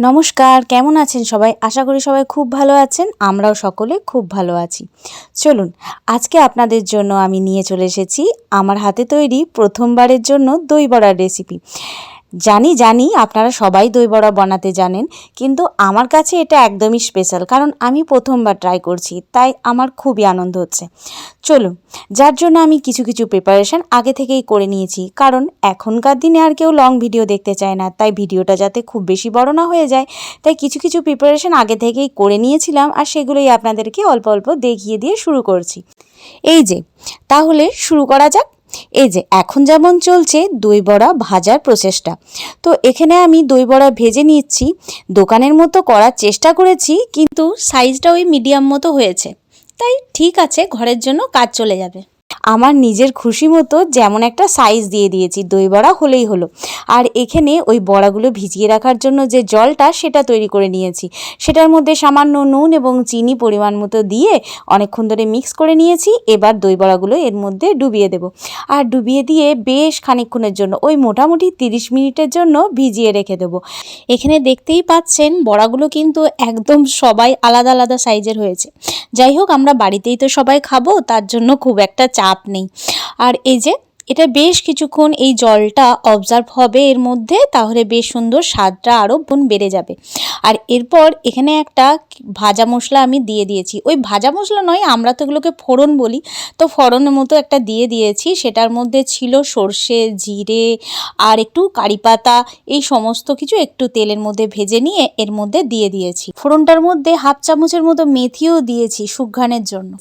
নমস্কার, কেমন আছেন সবাই? আশা করি সবাই খুব ভালো আছেন। আমরাও সকলে খুব ভালো আছি। চলুন, আজকে আপনাদের জন্য আমি নিয়ে চলে এসেছি আমার হাতে তৈরি প্রথমবারের জন্য দই বড়ার রেসিপি। জানি আপনারা সবাই দই বড়া বানাতে জানেন, কিন্তু আমার কাছে এটা একদমই স্পেশাল, কারণ আমি প্রথমবার ট্রাই করছি, তাই আমার খুবই আনন্দ হচ্ছে। চলুন, যার জন্য আমি কিছু প্রিপারেশান আগে থেকেই করে নিয়েছি, কারণ এখনকার দিনে আর কেউ লং ভিডিও দেখতে চায় না, তাই ভিডিওটা যাতে খুব বেশি বড় না হয়ে যায়, তাই কিছু প্রিপারেশান আগে থেকেই করে নিয়েছিলাম, আর সেগুলোই আপনাদেরকে অল্প অল্প দেখিয়ে দিয়ে শুরু করছি। এই যে, তাহলে শুরু করা যাক। এই যে এখন যেমন চলছে দই বড়া ভাজার প্রসেসটা, তো এখানে আমি দই বড়া ভেজে নিচ্ছি। দোকানের মতো করার চেষ্টা করেছি, কিন্তু সাইজটা ওই মিডিয়াম মতো হয়েছে, তাই ঠিক আছে, ঘরের জন্য কাজ চলে যাবে। আমার নিজের খুশি মতো যেমন একটা সাইজ দিয়ে দিয়েছি, দই বড়া হলেই হলো। আর এখানে ওই বড়াগুলো ভিজিয়ে রাখার জন্য যে জলটা, সেটা তৈরি করে নিয়েছি। সেটার মধ্যে সামান্য নুন এবং চিনি পরিমাণ মতো দিয়ে অনেকক্ষণ ধরে মিক্স করে নিয়েছি। এবার দই বড়াগুলো এর মধ্যে ডুবিয়ে দেব, আর ডুবিয়ে দিয়ে বেশ খানিকক্ষণের জন্য, ওই মোটামুটি 30 মিনিটের জন্য ভিজিয়ে রেখে দেবো। এখানে দেখতেই পাচ্ছেন বড়াগুলো কিন্তু একদম সবাই আলাদা আলাদা সাইজের হয়েছে। যাই হোক, আমরা বাড়িতেই তো সবাই খাবো, তার জন্য খুব একটা চাপ নেই। আর এই যে, এটা বেশ কিছুক্ষণ এই জলটা অবজার্ভ হবে এর মধ্যে, তাহলে বেশ সুন্দর স্বাদটা আরও বেড়ে যাবে। আর এরপর এখানে একটা ভাজা মশলা আমি দিয়ে দিয়েছি। ওই ভাজা মশলা নয়, আমরা তো এগুলোকে ফোড়ন বলি, তো ফোড়নের মতো একটা দিয়ে দিয়েছি। সেটার মধ্যে ছিল সর্ষে, জিরে আর একটু কারি পাতা, এই সমস্ত কিছু একটু তেলের মধ্যে ভেজে নিয়ে এর মধ্যে দিয়ে দিয়েছি। ফোড়নটার মধ্যে হাফ চামচের মতো মেথিও দিয়েছি সুঘ্রাণের জন্য।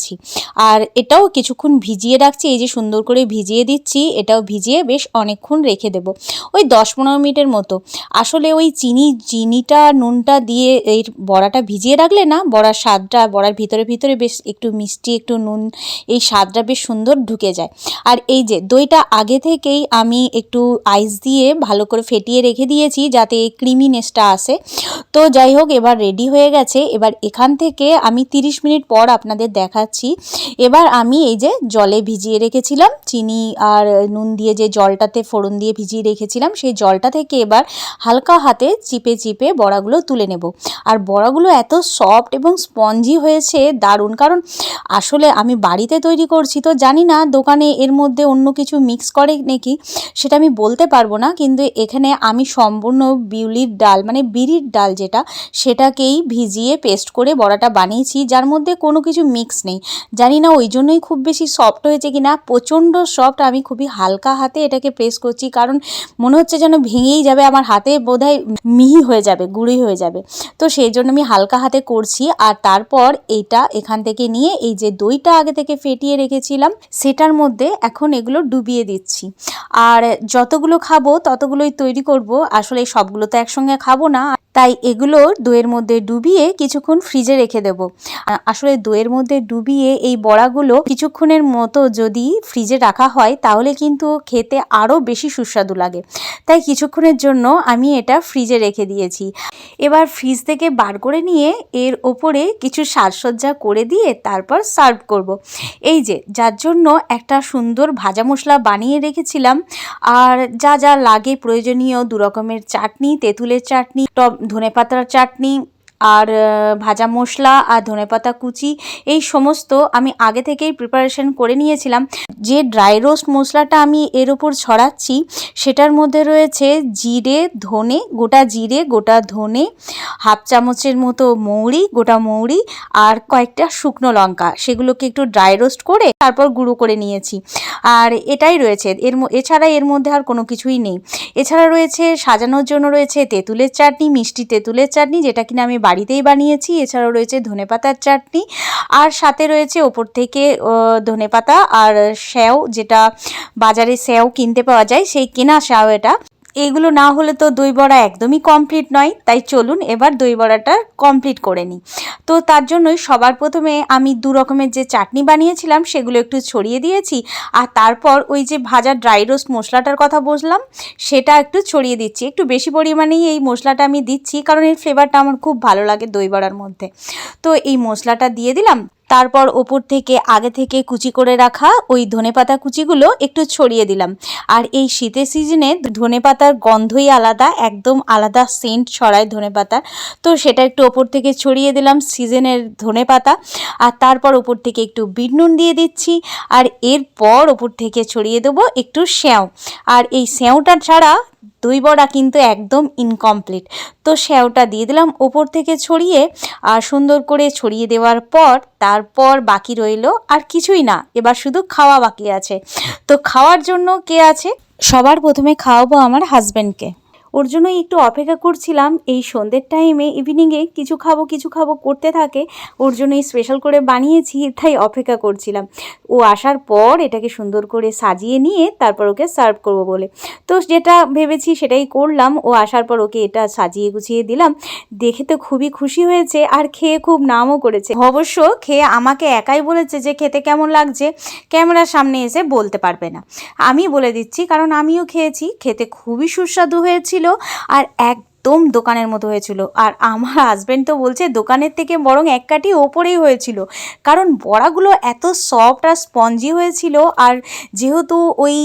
আর এটাও কিছুক্ষণ ভিজিয়ে রাখছি। এই যে সুন্দর করে ভিজিয়ে দিচ্ছি, এটাও ভিজিয়ে বেশ অনেকক্ষণ রেখে দেব, ওই 10-15 মিনিটের মতো। আসলে ওই চিনিটা নুনটা দিয়ে এই বড়াটা ভিজিয়ে রাখলে না, বড়ার স্বাদটা, বড়ার ভিতরে বেশ একটু মিষ্টি, একটু নুন, এই স্বাদটা বেশ সুন্দর ঢুকে যায়। আর এই যে দইটা আগে থেকেই আমি একটু আইস দিয়ে ভালো করে ফেটিয়ে রেখে দিয়েছি, যাতে ক্রিমিনেসটা আসে। তো যাই হোক, এবার রেডি হয়ে গেছে। এবার এখান থেকে আমি 30 মিনিট পর আপনাদের দেখাচ্ছি। এবার আমি এই যে জলে ভিজিয়ে রেখেছিলাম চিনি আর নুন দিয়ে, যে জলটাতে ফোড়ন দিয়ে ভিজিয়ে রেখেছিলাম, সেই জলটা থেকে এবার হালকা হাতে চিপে বড়াগুলো তুলে নেব। আর বড়াগুলো এত সফট এবং স্পঞ্জি হয়েছে, দারুণ। কারণ আসলে আমি বাড়িতে তৈরি করছি, তো জানি না দোকানে এর মধ্যে অন্য কিছু মিক্স করে নাকি, সেটা আমি বলতে পারবো না। কিন্তু এখানে আমি সম্পূর্ণ বিউলির ডাল, মানে বিরির ডাল যেটা, সেটাকেই ভিজিয়ে পেস্ট করে বড়াটা বানিয়েছি, যার মধ্যে কোনো কিছু মিক্স নেই। জানি না ওই জন্যই খুব বেশি সফট হয়েছে কিনা, প্রচণ্ড সফট। আমি খুবই হালকা হাতে এটাকে প্রেস করছি, কারণ মনে হচ্ছে যেন ভেঙেই যাবে, আমার হাতে বোধহয় মিহি হয়ে যাবে, গুঁড়ি হয়ে যাবে। তো সেই জন্য আমি হালকা হাতে করছি। আর তারপর এইটা এখান থেকে নিয়ে এই যে দইটা আগে থেকে ফেটিয়ে রেখেছিলাম, সেটার মধ্যে এখন এগুলো ডুবিয়ে দিচ্ছি। আর যতগুলো খাবো ততগুলোই তৈরি করব, আসলে সবগুলো তো একসঙ্গে খাবো না, তাই এগুলো দইয়ের মধ্যে ডুবিয়ে কিছুক্ষণ ফ্রিজে রেখে দেব। আসলে দইয়ের মধ্যে ডুবিয়ে এই বড়াগুলো কিছুক্ষণের মতো যদি ফ্রিজে রাখা হয়, তাহলে কিন্তু খেতে আরও বেশি সুস্বাদু লাগে। তাই কিছুক্ষণের জন্য আমি এটা ফ্রিজে রেখে দিয়েছি। এবার ফ্রিজ থেকে বার করে নিয়ে এর ওপরে কিছু সাজসজ্জা করে দিয়ে তারপর সার্ভ করব। এই যে, যার জন্য একটা সুন্দর ভাজা মশলা বানিয়ে রেখেছিলাম, আর যা লাগে প্রয়োজনীয় 2 রকমের চাটনি, তেঁতুলের চাটনি, ধনেপাতার চাটনি, আর ভাজা মশলা আর ধনেপাতা কুচি, এই সমস্ত আমি আগে থেকেই প্রিপারেশন করে নিয়েছিলাম। যে ড্রাই রোস্ট মশলাটা আমি এর ওপর ছড়াচ্ছি, সেটার মধ্যে রয়েছে জিরে, ধনে, গোটা জিরে, গোটা ধনে, হাফ চামচের মতো মৌরি, গোটা মৌরি, আর কয়েকটা শুকনো লঙ্কা। সেগুলোকে একটু ড্রাই রোস্ট করে তারপর গুঁড়ো করে নিয়েছি। আর এটাই রয়েছে এছাড়া এর মধ্যে আর কোনো কিছুই নেই। এছাড়া রয়েছে সাজানোর জন্য রয়েছে তেঁতুলের চাটনি, মিষ্টি তেঁতুলের চাটনি, যেটা কিনা আমি বাড়িতেই বানিয়েছি। এছাড়াও রয়েছে ধনেপাতার চাটনি, আর সাথে রয়েছে ওপর থেকে ধনেপাতা আর স্যাও, যেটা বাজারে স্যাও কিনতে পাওয়া যায়, সেই কেনা স্যাও এটা। এইগুলো না হলে তো দই বড়া একদমই কমপ্লিট নয়। তাই চলুন এবার দই বড়াটা কমপ্লিট করে নিই। তো তার জন্যই সবার প্রথমে আমি 2 রকমের যে চাটনি বানিয়েছিলাম, সেগুলো একটু ছড়িয়ে দিয়েছি। আর তারপর ওই যে ভাজা ড্রাই রোস্ট মশলাটার কথা বললাম, সেটা একটু ছড়িয়ে দিচ্ছি। একটু বেশি পরিমাণেই এই মশলাটা আমি দিচ্ছি, কারণ এর ফ্লেভারটা আমার খুব ভালো লাগে দই বড়ার মধ্যে। তো এই মশলাটা দিয়ে দিলাম। তারপর ওপর থেকে আগে থেকে কুচি করে রাখা ওই ধনেপাতা কুচিগুলো একটু ছড়িয়ে দিলাম। আর এই শীতের সিজনে ধনেপাতার গন্ধই আলাদা, একদম আলাদা সেন্ট ছড়ায় ধনেপাতার। তো সেটা একটু ওপর থেকে ছড়িয়ে দিলাম সিজনের ধনেপাতা। আর তারপর ওপর থেকে একটু বিট নুন দিয়ে দিচ্ছি। আর এরপর ওপর থেকে ছড়িয়ে দেবো একটু স্যাঁউ। আর এই স্যাঁউটা ছাড়া দই বড়া কিন্তু একদম ইনকমপ্লিট। তো স্যাঁউটা দিয়ে দিলাম ওপর থেকে ছড়িয়ে। আর সুন্দর করে ছড়িয়ে দেওয়ার পর তারপর বাকি রইল আর কিছুই না, এবার শুধু খাওয়া বাকি আছে। তো খাওয়ার জন্য কে আছে? সবার প্রথমে খাওয়াবো আমার হাজব্যান্ডকে। ওর জন্যই একটু অপেক্ষা করছিলাম। এই সন্ধ্যের টাইমে ইভিনিংয়ে কিছু খাবো করতে থাকে, ওর জন্যই স্পেশাল করে বানিয়েছি, তাই অপেক্ষা করছিলাম ও আসার পর এটাকে সুন্দর করে সাজিয়ে নিয়ে তারপর ওকে সার্ভ করবো বলে। তো যেটা ভেবেছি সেটাই করলাম। ও আসার পর ওকে এটা সাজিয়ে গুছিয়ে দিলাম। দেখে তো খুবই খুশি হয়েছে আর খেয়ে খুব নামও করেছে। অবশ্য খেয়ে আমাকে একাই বলেছে যে খেতে কেমন লাগছে ক্যামেরার সামনে এসে বলতে পারবে না, আমি বলে দিচ্ছি কারণ আমিও খেয়েছি। খেতে খুবই সুস্বাদু হয়েছিল আর একদম দোকানের মতো হয়েছিল। আর আমার হাজব্যান্ড তো বলছে দোকানের থেকে বরং এক কাঠি ওপরেই হয়েছিল, কারণ বড়াগুলো এত সফট আর স্পঞ্জি হয়েছিল। আর যেহেতু ওই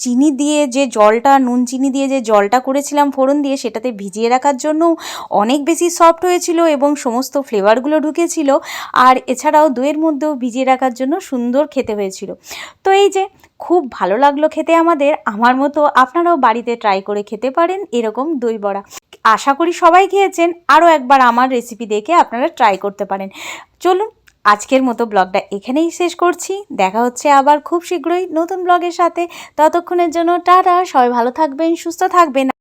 চিনি দিয়ে যে জলটা, নুন চিনি দিয়ে যে জলটা করেছিলাম ফোড়ন দিয়ে, সেটাতে ভিজিয়ে রাখার জন্য অনেক বেশি সফট হয়েছিল এবং সমস্ত ফ্লেভারগুলো ঢুকেছিল। আর এছাড়াও দইয়ের মধ্যেও ভিজিয়ে রাখার জন্য সুন্দর খেতে হয়েছিল। তো এই যে খুব ভালো লাগলো খেতে আমাদের। আমার মতো আপনারাও বাড়িতে ট্রাই করে খেতে পারেন এরকম দই বড়া। আশা করি সবাই খেয়েছেন, আরও একবার আমার রেসিপি দেখে আপনারা ট্রাই করতে পারেন। চলুন আজকের মতো ব্লগটা এখানেই শেষ করছি। দেখা হচ্ছে আবার খুব শীঘ্রই নতুন ব্লগের সাথে। ততক্ষণের জন্য টাটা, সবাই ভালো থাকবেন, সুস্থ থাকবেন।